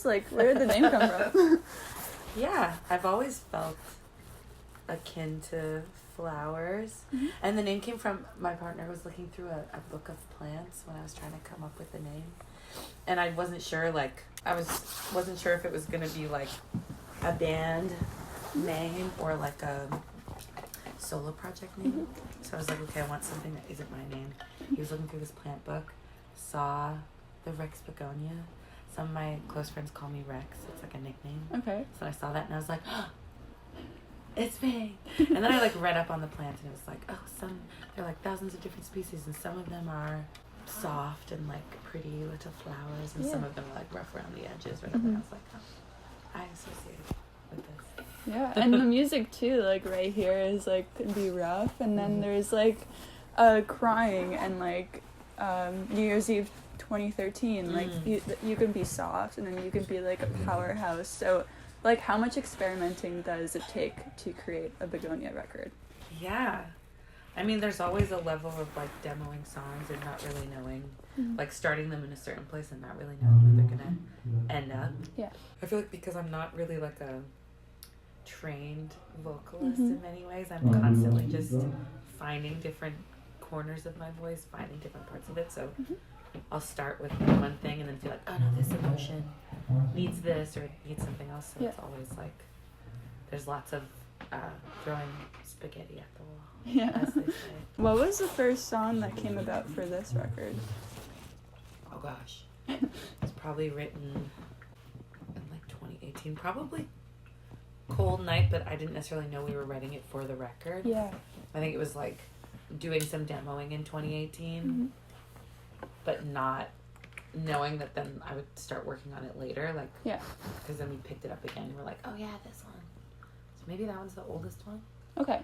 Like, where did the name come from? Yeah, I've always felt akin to flowers. Mm-hmm. And the name came from, my partner was looking through a book of plants when I was trying to come up with the name. And I wasn't sure, like, wasn't sure if it was going to be, like, a band name or, like, a solo project name. Mm-hmm. So I was like, okay, I want something that isn't my name. He was looking through this plant book, saw the Rex Begonia. Some of my close friends call me Rex. It's like a nickname. Okay. So I saw that and I was like, oh, it's me. And then I like read up on the plant and it was like, oh, there are like thousands of different species and some of them are soft and like pretty little flowers and some of them are like rough around the edges or whatever. Mm-hmm. And I was like, oh, I associate with this. Yeah, and the music too, like right here is like could be rough, and then there's like crying and like New Year's Eve 2013, like you can be soft and then you can be like a powerhouse. So like how much experimenting does it take to create a Begonia record? Yeah, I mean there's always a level of like demoing songs and not really knowing, like starting them in a certain place and not really knowing where they're gonna end up. Yeah, I feel like because I'm not really like a trained vocalist in many ways, I'm constantly just finding different corners of my voice, finding different parts of it. So I'll start with one thing and then feel like, oh no, this emotion needs this or needs something else. So it's always like there's lots of throwing spaghetti at the wall, as they say. What was the first song that came about for this record? Oh gosh, it's probably written in like 2018, probably Cold Night, but I didn't necessarily know we were writing it for the record. Yeah. I think it was like doing some demoing in 2018, but not knowing that then I would start working on it later. Like, because then we picked it up again and we're like, oh yeah, this one. So maybe that one's the oldest one. Okay.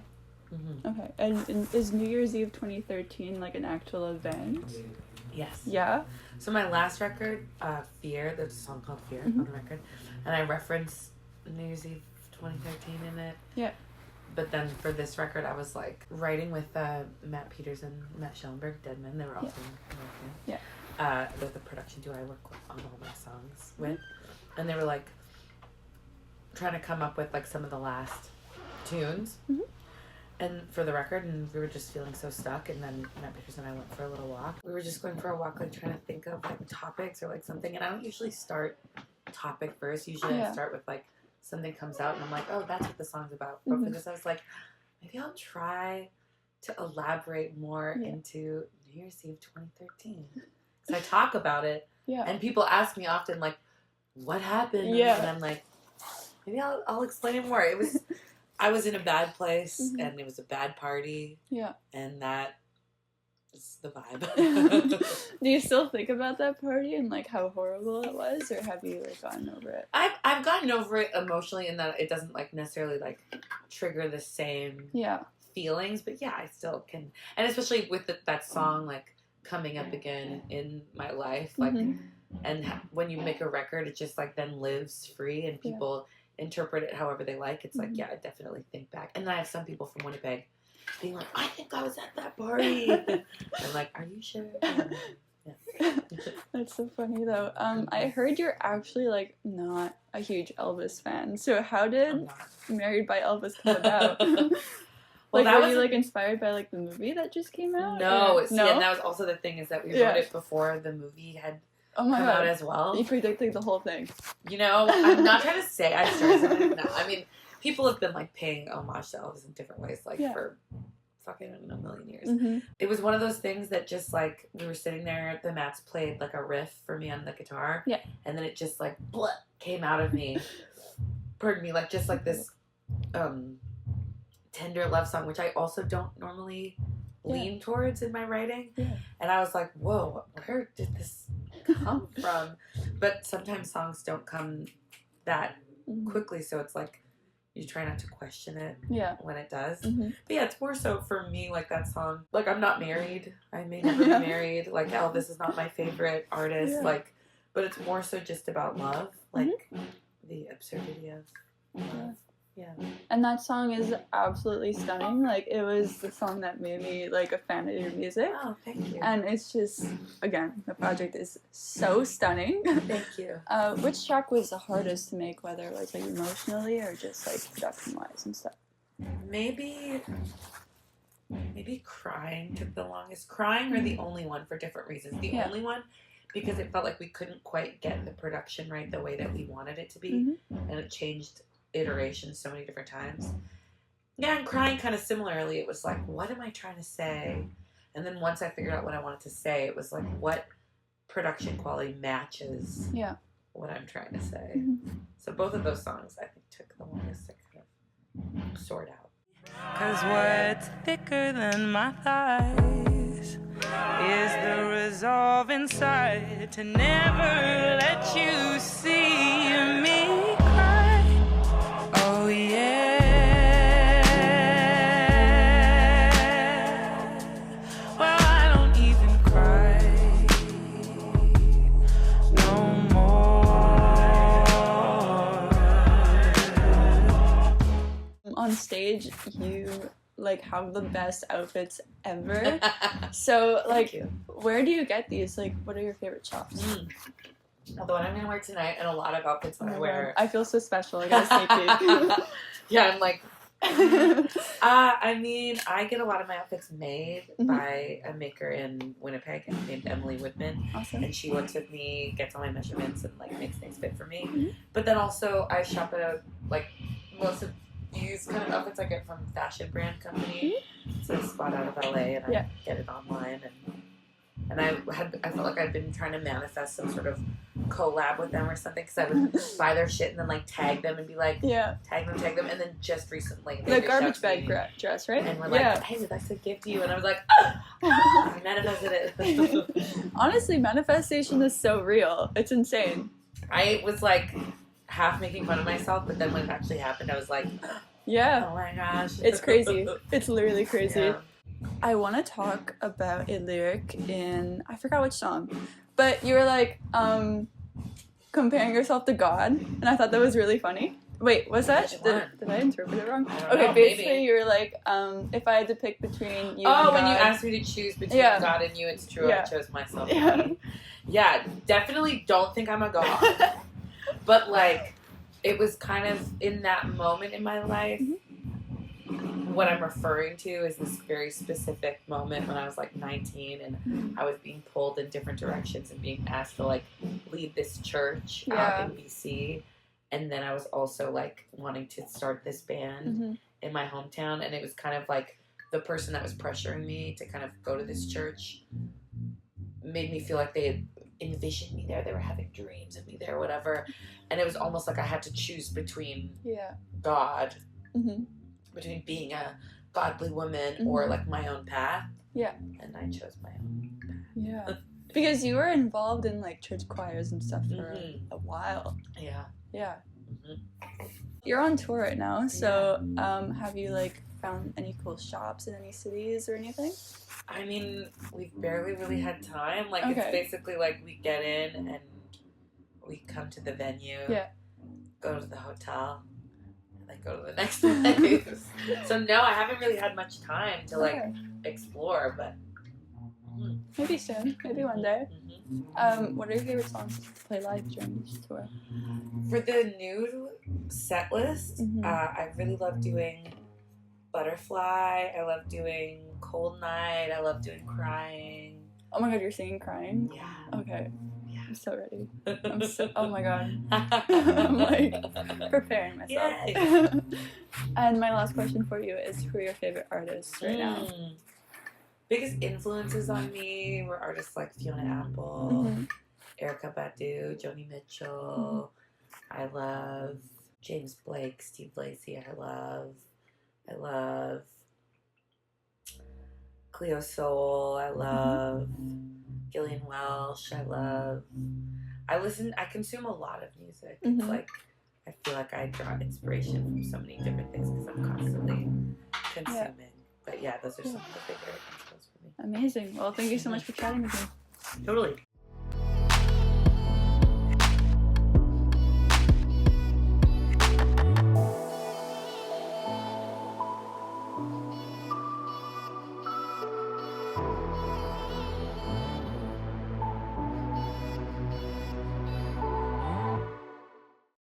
Okay. And is New Year's Eve 2013 like an actual event? Yes. Yeah? So my last record, Fear, there's a song called Fear on the record, and I reference New Year's Eve 2013 in it. Yeah. But then for this record, I was like writing with Matt Peters and Matt Schellenberg, Deadman. They were also American. Yeah. They're the production duo I work on all my songs with. And they were like trying to come up with like some of the last tunes and for the record, and we were just feeling so stuck. And then Matt Peters and I went for a little walk. We were just going for a walk, like trying to think of like topics or like something. And I don't usually start topic first. Usually I start with like something comes out and I'm like, oh, that's what the song's about. But for this, I was like, maybe I'll try to elaborate more into New Year's Eve 2013. Because I talk about it, and people ask me often, like, what happened? Yeah. And I'm like, maybe I'll explain it more. It was, I was in a bad place, and it was a bad party. Yeah. And that is the vibe. Do you still think about that party and like how horrible it was, or have you like gotten over it? I've gotten over it emotionally in that it doesn't like necessarily like trigger the same feelings, but yeah, I still can, and especially with that song like coming up again in my life, like, and when you make a record, it just like then lives free and people interpret it however they like. It's like, yeah, I definitely think back, and then I have some people from Winnipeg being like, I think I was at that party. I'm like, are you sure? Yeah. That's so funny though. I heard you're actually like not a huge Elvis fan. So how did Married by Elvis come about? Like, were you like inspired by like the movie that just came out? No, and that was also the thing is that we wrote it before the movie had come out as well. You predicted the whole thing. You know, I'm not trying to say I started something. No, I mean, people have been like paying homage to Elvis in different ways, like for fucking a million years. It was one of those things that just like we were sitting there, the Mats played like a riff for me on the guitar, and then it just like came out of me. Pardon me, like just like this tender love song, which I also don't normally lean towards in my writing. And I was like, whoa, where did this come from? But sometimes songs don't come that quickly, so it's like you try not to question it when it does. But yeah, it's more so for me, like that song, like I'm not married, I may never be married, like Elvis is not my favorite artist, like, but it's more so just about love, like the absurdity of love. Yeah. And that song is absolutely stunning. Like, it was the song that made me, like, a fan of your music. Oh, thank you. And it's just, again, the project is so stunning. Thank you. Which track was the hardest to make, whether it was, like, emotionally or just, like, production-wise and stuff? Maybe Crying took the longest. Crying are the only one for different reasons. The only one because it felt like we couldn't quite get the production right the way that we wanted it to be. And it changed iterations so many different times. Yeah, and Crying kind of similarly. It was like, what am I trying to say? And then once I figured out what I wanted to say, it was like, what production quality matches what I'm trying to say. So both of those songs, I think, took the longest to kind of sort out. 'Cause what's thicker than my thighs is the resolve inside to never let you see me cry. Oh yeah. Well, I don't even cry no more. On stage, you like have the best outfits ever. So like, where do you get these? Like, what are your favorite shops? Well, the one I'm gonna wear tonight, and a lot of outfits that I wear. I feel so special. I got a sneak peek. Yeah, I'm like. I mean, I get a lot of my outfits made by a maker in Winnipeg named Emily Woodman. Awesome. And she works with me, gets all my measurements, and like makes things fit for me. But then also, I shop at a like most of these kind of outfits I get from Fashion Brand Company. It's a spot out of LA, and I get it online. And I felt like I'd been trying to manifest some sort of collab with them or something, because I would buy their shit and then like tag them and be like, tag them, and then just recently the garbage bag dress, right? And we're like, hey, we'd like to gift you, and I was like, I manifested it. Honestly, manifestation is so real. It's insane. I was like half making fun of myself, but then when it actually happened, I was like, oh my gosh, it's crazy. It's literally crazy. Yeah. I want to talk about a lyric in, I forgot which song, but you were like, comparing yourself to God, and I thought that was really funny. Wait, was that? Did I interpret it wrong? Okay, basically maybe. You were like, if I had to pick between you and God. When you asked me to choose between God and you, it's true, I chose myself. Yeah, definitely don't think I'm a God. But like, it was kind of in that moment in my life. What I'm referring to is this very specific moment when I was like 19 and I was being pulled in different directions and being asked to like lead this church out in BC. And then I was also like wanting to start this band in my hometown. And it was kind of like the person that was pressuring me to kind of go to this church made me feel like they had envisioned me there. They were having dreams of me there, whatever. And it was almost like I had to choose between God, between being a godly woman or like my own path. And I chose my own path. Because you were involved in like church choirs and stuff for a while. You're on tour right now, so have you like found any cool shops in any cities or anything? I mean, we've barely really had time. Like it's basically like we get in and we come to the venue, go to the hotel, and then go to the next place. So no, I haven't really had much time to like explore, but maybe soon, maybe one day. What are your favorite songs to play live during this tour? For the new set list, I really love doing Butterfly. I love doing Cold Night. I love doing Crying. Oh my god, you're singing Crying? Yeah. Okay. Yeah. I'm so ready. Oh my god. I'm like preparing myself. And my last question for you is, who are your favorite artists right now? Biggest influences on me were artists like Fiona Apple, Erykah Badu, Joni Mitchell. I love James Blake, Steve Lacy. I love Cleo Soul. I love Gillian Welsh. I consume a lot of music. It's like, I feel like I draw inspiration from so many different things because I'm constantly consuming. But yeah, those are some of the bigger influences for me. Amazing. Well, thank you so much for chatting with me. Totally.